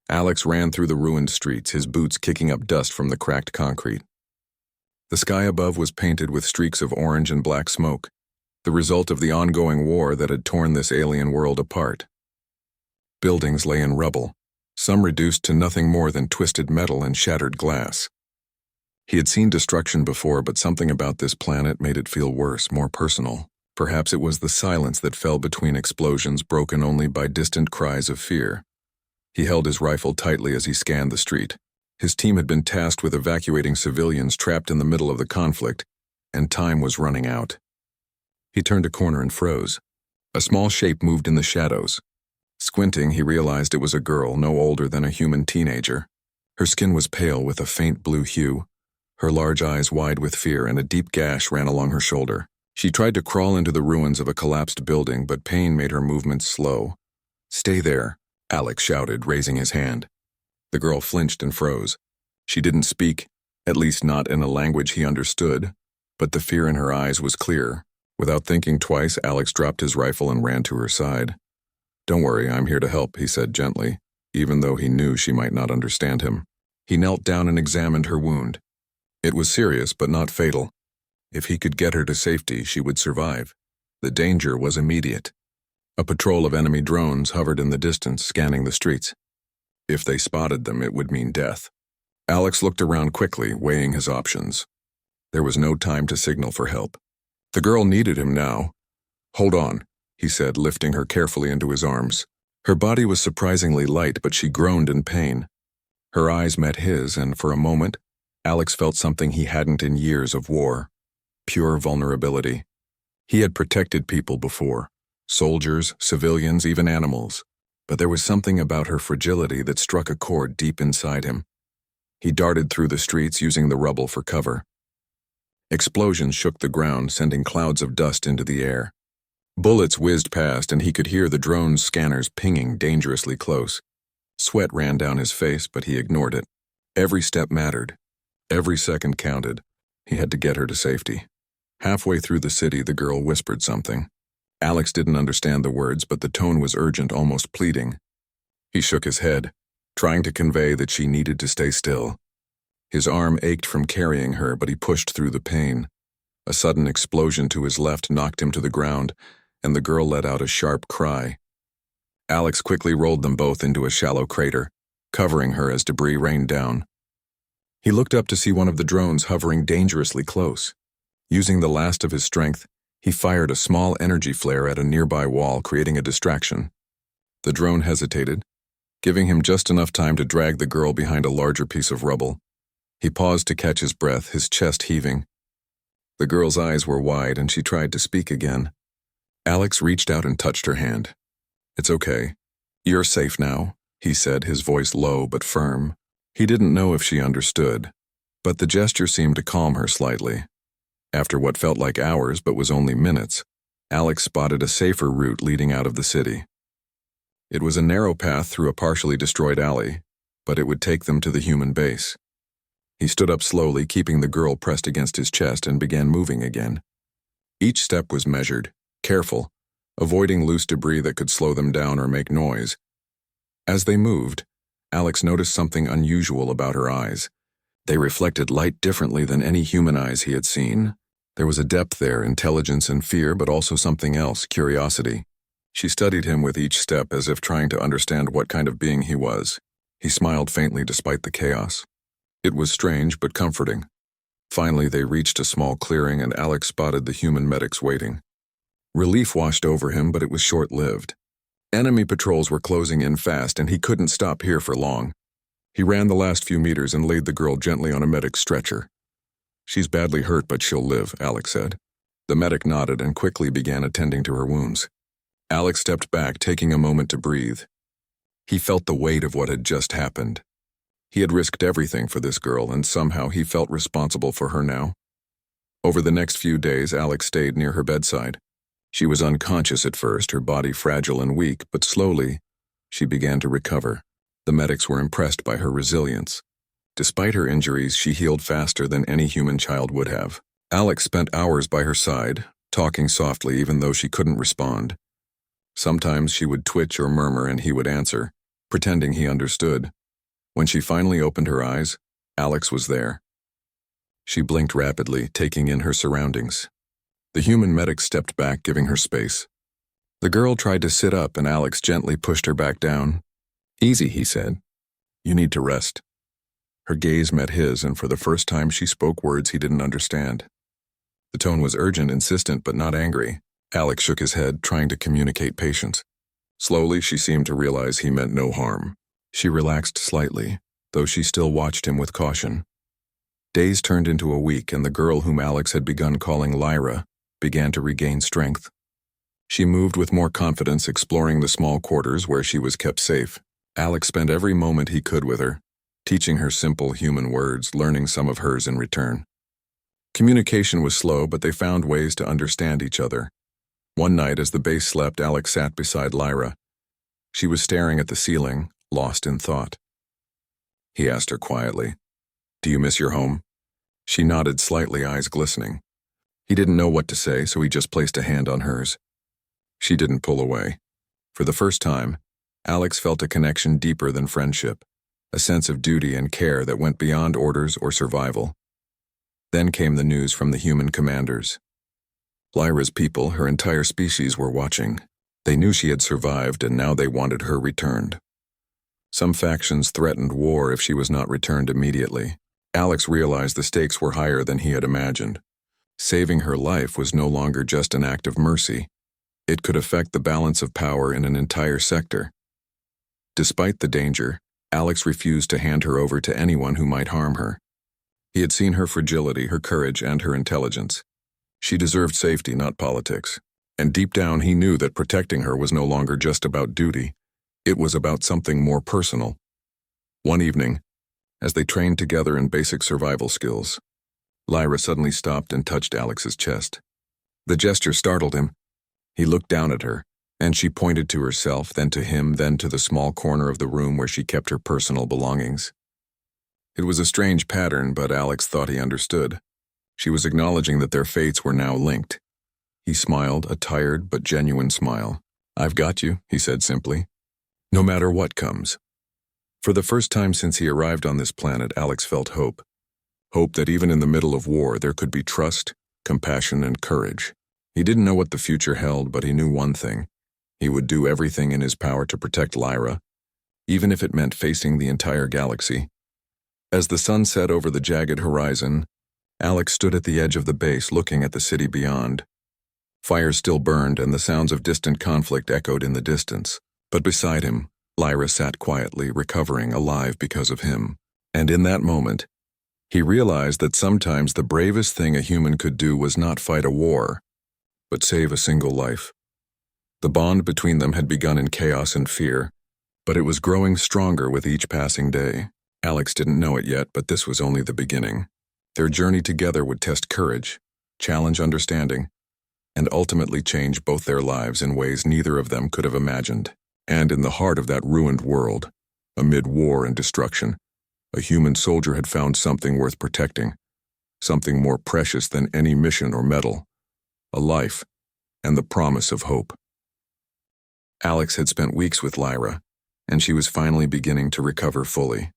Alex ran through the ruined streets, his boots kicking up dust from the cracked concrete. The sky above was painted with streaks of orange and black smoke, the result of the ongoing war that had torn this alien world apart. Buildings lay in rubble, some reduced to nothing more than twisted metal and shattered glass. He had seen destruction before, but something about this planet made it feel worse, more personal. Perhaps it was the silence that fell between explosions, broken only by distant cries of fear. He held his rifle tightly as he scanned the street. His team had been tasked with evacuating civilians trapped in the middle of the conflict, and time was running out. He turned a corner and froze. A small shape moved in the shadows. Squinting, he realized it was a girl no older than a human teenager. Her skin was pale with a faint blue hue, her large eyes wide with fear, and a deep gash ran along her shoulder. She tried to crawl into the ruins of a collapsed building, but pain made her movements slow. "Stay there," Alex shouted, raising his hand. The girl flinched and froze. She didn't speak, at least not in a language he understood, but the fear in her eyes was clear. Without thinking twice, Alex dropped his rifle and ran to her side. "Don't worry, I'm here to help," he said gently, even though he knew she might not understand him. He knelt down and examined her wound. It was serious, but not fatal. If he could get her to safety, she would survive. The danger was immediate. A patrol of enemy drones hovered in the distance, scanning the streets. If they spotted them, it would mean death. Alex looked around quickly, weighing his options. There was no time to signal for help. The girl needed him now. "Hold on," he said, lifting her carefully into his arms. Her body was surprisingly light, but she groaned in pain. Her eyes met his, and for a moment, Alex felt something he hadn't in years of war. Pure vulnerability. He had protected people before. Soldiers, civilians, even animals. But there was something about her fragility that struck a chord deep inside him. He darted through the streets, using the rubble for cover. Explosions shook the ground, sending clouds of dust into the air. Bullets whizzed past, and he could hear the drone's scanners pinging dangerously close. Sweat ran down his face, but he ignored it. Every step mattered. Every second counted. He had to get her to safety. Halfway through the city, the girl whispered something. Alex didn't understand the words, but the tone was urgent, almost pleading. He shook his head, trying to convey that she needed to stay still. His arm ached from carrying her, but he pushed through the pain. A sudden explosion to his left knocked him to the ground, and the girl let out a sharp cry. Alex quickly rolled them both into a shallow crater, covering her as debris rained down. He looked up to see one of the drones hovering dangerously close. Using the last of his strength, he fired a small energy flare at a nearby wall, creating a distraction. The drone hesitated, giving him just enough time to drag the girl behind a larger piece of rubble. He paused to catch his breath, his chest heaving. The girl's eyes were wide, and she tried to speak again. Alex reached out and touched her hand. "It's okay. You're safe now," he said, his voice low but firm. He didn't know if she understood, but the gesture seemed to calm her slightly. After what felt like hours but was only minutes, Alex spotted a safer route leading out of the city. It was a narrow path through a partially destroyed alley, but it would take them to the human base. He stood up slowly, keeping the girl pressed against his chest, and began moving again. Each step was measured, careful, avoiding loose debris that could slow them down or make noise. As they moved, Alex noticed something unusual about her eyes. They reflected light differently than any human eyes he had seen. There was a depth there, intelligence and fear, but also something else, curiosity. She studied him with each step, as if trying to understand what kind of being he was. He smiled faintly despite the chaos. It was strange but comforting. Finally, they reached a small clearing, and Alex spotted the human medics waiting. Relief washed over him, but it was short-lived. Enemy patrols were closing in fast, and he couldn't stop here for long. He ran the last few meters and laid the girl gently on a medic's stretcher. "She's badly hurt, but she'll live," Alex said. The medic nodded and quickly began attending to her wounds. Alex stepped back, taking a moment to breathe. He felt the weight of what had just happened. He had risked everything for this girl, and somehow he felt responsible for her now. Over the next few days, Alex stayed near her bedside. She was unconscious at first, her body fragile and weak, but slowly, she began to recover. The medics were impressed by her resilience. Despite her injuries, she healed faster than any human child would have. Alex spent hours by her side, talking softly even though she couldn't respond. Sometimes she would twitch or murmur and he would answer, pretending he understood. When she finally opened her eyes, Alex was there. She blinked rapidly, taking in her surroundings. The human medic stepped back, giving her space. The girl tried to sit up, and Alex gently pushed her back down. "Easy," he said. "You need to rest." Her gaze met his, and for the first time she spoke words he didn't understand. The tone was urgent, insistent, but not angry. Alex shook his head, trying to communicate patience. Slowly, she seemed to realize he meant no harm. She relaxed slightly, though she still watched him with caution. Days turned into a week, and the girl whom Alex had begun calling Lyra began to regain strength. She moved with more confidence, exploring the small quarters where she was kept safe. Alex spent every moment he could with her, teaching her simple human words, learning some of hers in return. Communication was slow, but they found ways to understand each other. One night, as the base slept, Alex sat beside Lyra. She was staring at the ceiling, lost in thought. He asked her quietly, "Do you miss your home?" She nodded slightly, eyes glistening. He didn't know what to say, so he just placed a hand on hers. She didn't pull away. For the first time, Alex felt a connection deeper than friendship, a sense of duty and care that went beyond orders or survival. Then came the news from the human commanders. Lyra's people, her entire species, were watching. They knew she had survived, and now they wanted her returned. Some factions threatened war if she was not returned immediately. Alex realized the stakes were higher than he had imagined. Saving her life was no longer just an act of mercy. It could affect the balance of power in an entire sector. Despite the danger, Alex refused to hand her over to anyone who might harm her. He had seen her fragility, her courage, and her intelligence. She deserved safety, not politics. And deep down he knew that protecting her was no longer just about duty. It was about something more personal. One evening, as they trained together in basic survival skills, Lyra suddenly stopped and touched Alex's chest. The gesture startled him. He looked down at her, and she pointed to herself, then to him, then to the small corner of the room where she kept her personal belongings. It was a strange pattern, but Alex thought he understood. She was acknowledging that their fates were now linked. He smiled, a tired but genuine smile. "I've got you," he said simply. "No matter what comes." For the first time since he arrived on this planet, Alex felt hope. Hope that even in the middle of war, there could be trust, compassion, and courage. He didn't know what the future held, but he knew one thing. He would do everything in his power to protect Lyra, even if it meant facing the entire galaxy. As the sun set over the jagged horizon, Alex stood at the edge of the base, looking at the city beyond. Fires still burned, and the sounds of distant conflict echoed in the distance. But beside him, Lyra sat quietly, recovering, alive because of him. And in that moment, he realized that sometimes the bravest thing a human could do was not fight a war, but save a single life. The bond between them had begun in chaos and fear, but it was growing stronger with each passing day. Alex didn't know it yet, but this was only the beginning. Their journey together would test courage, challenge understanding, and ultimately change both their lives in ways neither of them could have imagined. And in the heart of that ruined world, amid war and destruction, a human soldier had found something worth protecting, something more precious than any mission or medal, a life, and the promise of hope. Alex had spent weeks with Lyra, and she was finally beginning to recover fully.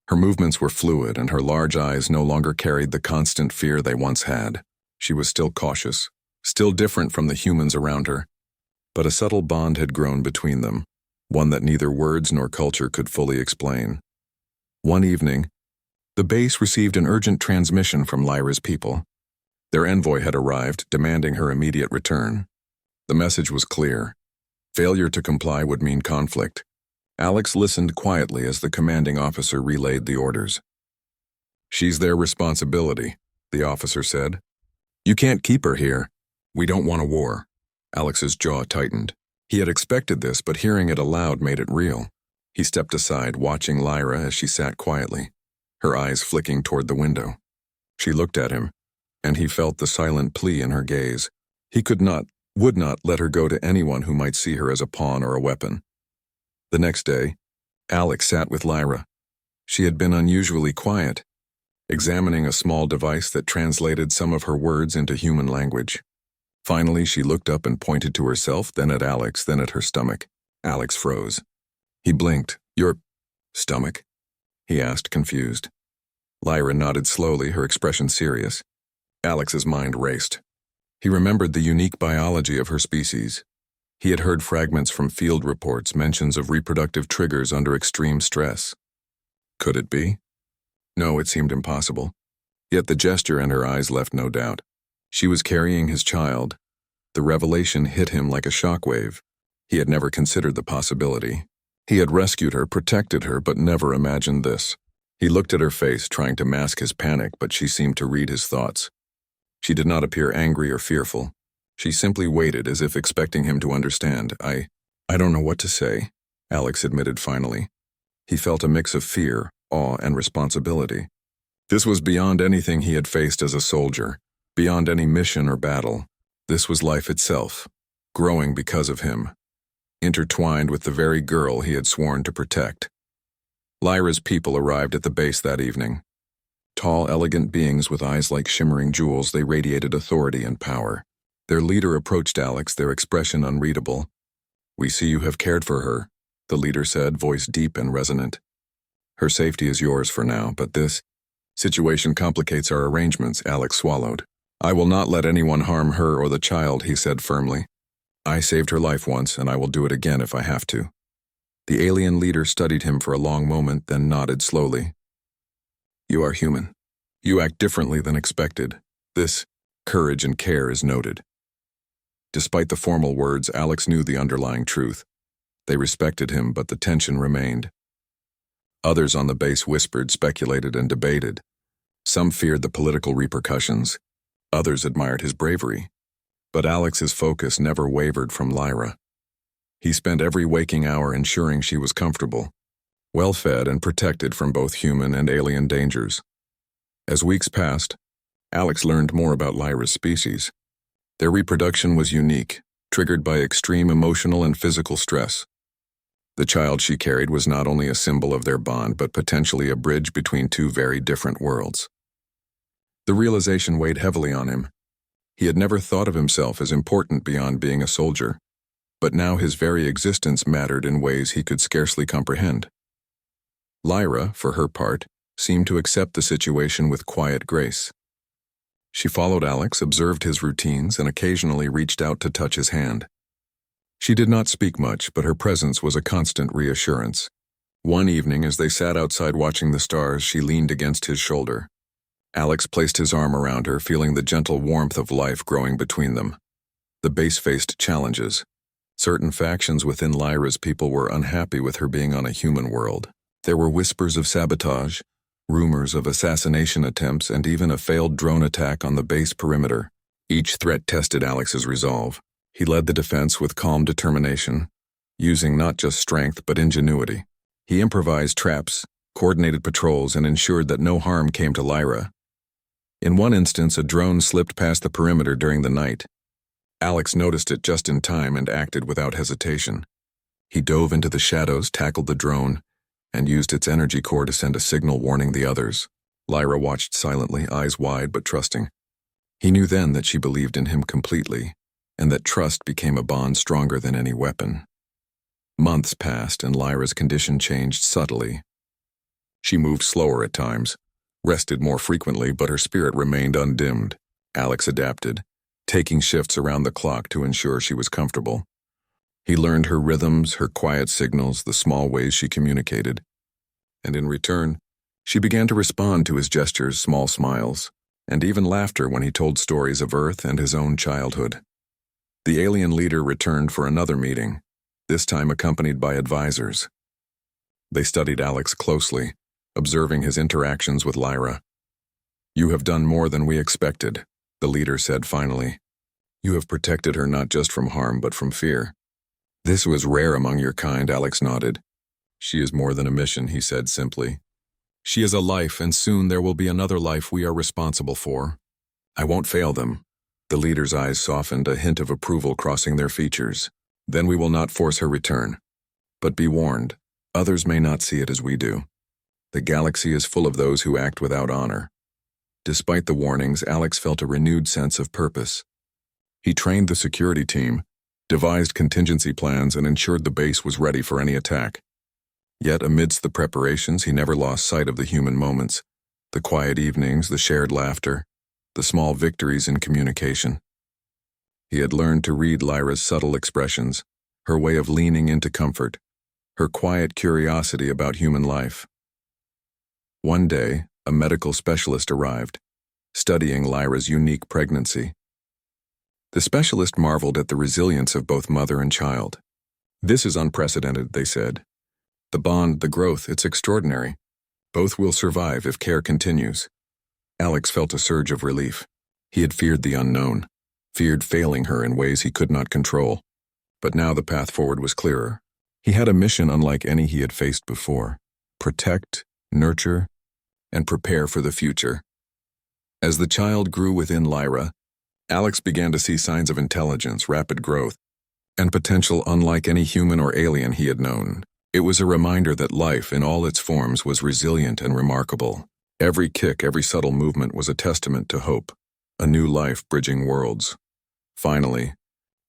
Her movements were fluid, and her large eyes no longer carried the constant fear they once had. She was still cautious, still different from the humans around her, but a subtle bond had grown between them, one that neither words nor culture could fully explain. One evening, the base received an urgent transmission from Lyra's people. Their envoy had arrived, demanding her immediate return. The message was clear. Failure to comply would mean conflict. Alex listened quietly as the commanding officer relayed the orders. "She's their responsibility," the officer said. "You can't keep her here. We don't want a war." Alex's jaw tightened. He had expected this, but hearing it aloud made it real. He stepped aside, watching Lyra as she sat quietly, her eyes flicking toward the window. She looked at him, and he felt the silent plea in her gaze. He would not let her go to anyone who might see her as a pawn or a weapon. The next day, Alex sat with Lyra. She had been unusually quiet, examining a small device that translated some of her words into human language. Finally, she looked up and pointed to herself, then at Alex, then at her stomach. Alex froze. He blinked. Your stomach? He asked, confused. Lyra nodded slowly, her expression serious. Alex's mind raced. He remembered the unique biology of her species. He had heard fragments from field reports, mentions of reproductive triggers under extreme stress. Could it be? No, it seemed impossible. Yet the gesture and her eyes left no doubt. She was carrying his child. The revelation hit him like a shockwave. He had never considered the possibility. He had rescued her, protected her, but never imagined this. He looked at her face, trying to mask his panic, but she seemed to read his thoughts. She did not appear angry or fearful. She simply waited, as if expecting him to understand. I don't know what to say, Alex admitted finally. He felt a mix of fear, awe, and responsibility. This was beyond anything he had faced as a soldier, beyond any mission or battle. This was life itself, growing because of him, intertwined with the very girl he had sworn to protect. Lyra's people arrived at the base that evening. Tall, elegant beings with eyes like shimmering jewels, they radiated authority and power. Their leader approached Alex, their expression unreadable. "We see you have cared for her," the leader said, voice deep and resonant. "Her safety is yours for now, but this situation complicates our arrangements," Alex swallowed. "I will not let anyone harm her or the child," he said firmly. "I saved her life once, and I will do it again if I have to." The alien leader studied him for a long moment, then nodded slowly. "You are human. You act differently than expected. This courage and care is noted." Despite the formal words, Alex knew the underlying truth. They respected him, but the tension remained. Others on the base whispered, speculated, and debated. Some feared the political repercussions. Others admired his bravery. But Alex's focus never wavered from Lyra. He spent every waking hour ensuring she was comfortable, well-fed and protected from both human and alien dangers. As weeks passed, Alex learned more about Lyra's species. Their reproduction was unique, triggered by extreme emotional and physical stress. The child she carried was not only a symbol of their bond, but potentially a bridge between two very different worlds. The realization weighed heavily on him. He had never thought of himself as important beyond being a soldier, but now his very existence mattered in ways he could scarcely comprehend. Lyra, for her part, seemed to accept the situation with quiet grace. She followed Alex, observed his routines, and occasionally reached out to touch his hand. She did not speak much, but her presence was a constant reassurance. One evening, as they sat outside watching the stars, she leaned against his shoulder. Alex placed his arm around her, feeling the gentle warmth of life growing between them. The base faced challenges. Certain factions within Lyra's people were unhappy with her being on a human world. There were whispers of sabotage, rumors of assassination attempts, and even a failed drone attack on the base perimeter. Each threat tested Alex's resolve. He led the defense with calm determination, using not just strength but ingenuity. He improvised traps, coordinated patrols, and ensured that no harm came to Lyra. In one instance, a drone slipped past the perimeter during the night. Alex noticed it just in time and acted without hesitation. He dove into the shadows, tackled the drone, and used its energy core to send a signal warning the others. Lyra watched silently, eyes wide but trusting. He knew then that she believed in him completely, and that trust became a bond stronger than any weapon. Months passed, and Lyra's condition changed subtly. She moved slower at times, rested more frequently, but her spirit remained undimmed. Alex adapted, taking shifts around the clock to ensure she was comfortable. He learned her rhythms, her quiet signals, the small ways she communicated. And in return, she began to respond to his gestures, small smiles, and even laughter when he told stories of Earth and his own childhood. The alien leader returned for another meeting, this time accompanied by advisors. They studied Alex closely, observing his interactions with Lyra. "You have done more than we expected," the leader said finally. "You have protected her not just from harm but from fear." "This was rare among your kind," Alex nodded. "She is more than a mission," he said simply. "She is a life, and soon there will be another life we are responsible for. I won't fail them." The leader's eyes softened, a hint of approval crossing their features. "Then we will not force her return. But be warned, others may not see it as we do. The galaxy is full of those who act without honor." Despite the warnings, Alex felt a renewed sense of purpose. He trained the security team, devised contingency plans, and ensured the base was ready for any attack. Yet amidst the preparations, he never lost sight of the human moments, the quiet evenings, the shared laughter, the small victories in communication. He had learned to read Lyra's subtle expressions, her way of leaning into comfort, her quiet curiosity about human life. One day, a medical specialist arrived, studying Lyra's unique pregnancy. The specialist marveled at the resilience of both mother and child. "This is unprecedented," they said. "The bond, the growth, it's extraordinary. Both will survive if care continues." Alex felt a surge of relief. He had feared the unknown, feared failing her in ways he could not control. But now the path forward was clearer. He had a mission unlike any he had faced before: protect, nurture, and prepare for the future. As the child grew within Lyra, Alex began to see signs of intelligence, rapid growth, and potential unlike any human or alien he had known. It was a reminder that life, in all its forms, was resilient and remarkable. Every kick, every subtle movement was a testament to hope, a new life bridging worlds. Finally,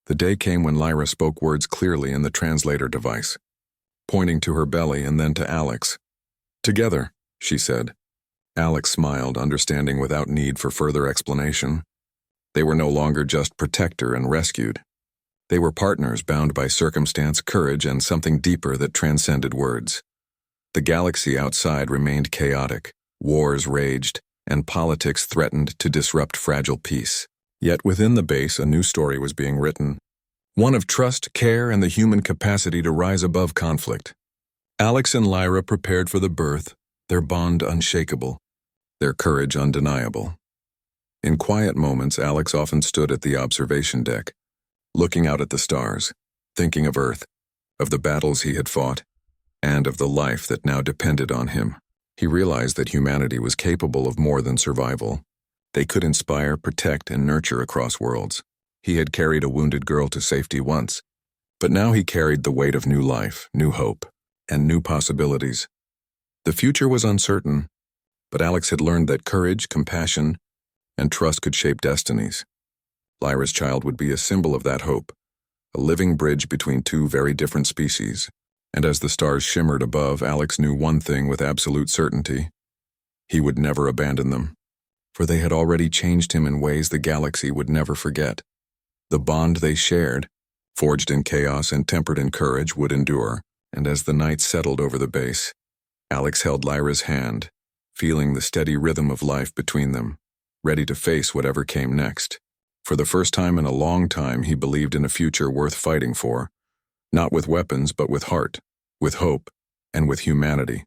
the day came when Lyra spoke words clearly in the translator device, pointing to her belly and then to Alex. "Together," she said. Alex smiled, understanding without need for further explanation. They were no longer just protector and rescued. They were partners bound by circumstance, courage, and something deeper that transcended words. The galaxy outside remained chaotic. Wars raged, and politics threatened to disrupt fragile peace. Yet within the base, a new story was being written. One of trust, care, and the human capacity to rise above conflict. Alex and Lyra prepared for the birth, their bond unshakable, their courage undeniable. In quiet moments, Alex often stood at the observation deck, looking out at the stars, thinking of Earth, of the battles he had fought, and of the life that now depended on him. He realized that humanity was capable of more than survival. They could inspire, protect, and nurture across worlds. He had carried a wounded girl to safety once, but now he carried the weight of new life, new hope, and new possibilities. The future was uncertain, but Alex had learned that courage, compassion, and trust could shape destinies. Lyra's child would be a symbol of that hope, a living bridge between two very different species. And as the stars shimmered above, Alex knew one thing with absolute certainty: he would never abandon them, for they had already changed him in ways the galaxy would never forget. The bond they shared, forged in chaos and tempered in courage, would endure, and as the night settled over the base, Alex held Lyra's hand, feeling the steady rhythm of life between them, ready to face whatever came next. For the first time in a long time, he believed in a future worth fighting for, not with weapons, but with heart, with hope, and with humanity.